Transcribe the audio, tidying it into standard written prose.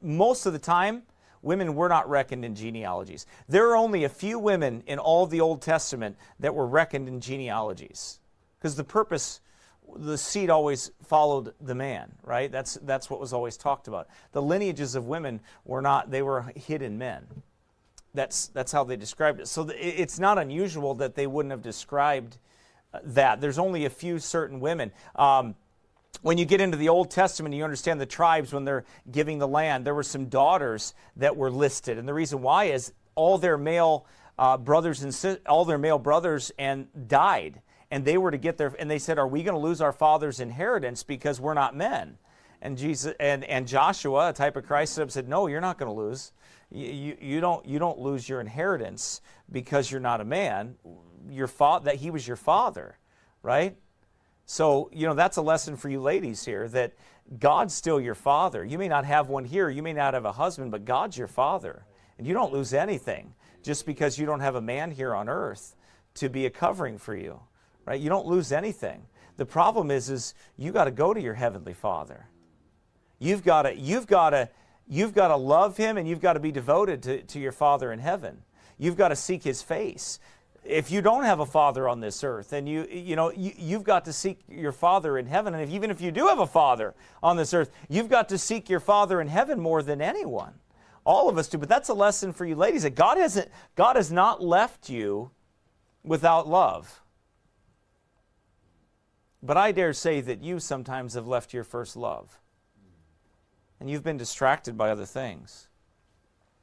most of the time, women were not reckoned in genealogies. There are only a few women in all of the Old Testament that were reckoned in genealogies. Because the seed always followed the man, right? That's what was always talked about. The lineages of women were not, they were hidden men. That's how they described it. So it's not unusual that they wouldn't have described that. There's only a few certain women. When you get into the Old Testament, you understand the tribes when they're giving the land. There were some daughters that were listed, and the reason why is all their male brothers and died, and they were to get their. And they said, "Are we going to lose our father's inheritance because we're not men?" And Jesus and Joshua, a type of Christ, said, "No, you're not going to lose. You don't lose your inheritance because you're not a man. That he was your father, right?" So, that's a lesson for you ladies here, that God's still your father. You may not have one here, you may not have a husband, but God's your father. And you don't lose anything just because you don't have a man here on earth to be a covering for you, right? You don't lose anything. The problem is you got to go to your heavenly Father. You've got to love him, and you've got to be devoted to your Father in heaven. You've got to seek his face. If you don't have a father on this earth, then you've got to seek your Father in heaven. And even if you do have a father on this earth, you've got to seek your Father in heaven more than anyone. All of us do. But that's a lesson for you ladies, that God has not left you without love. But I dare say that you sometimes have left your first love. And you've been distracted by other things.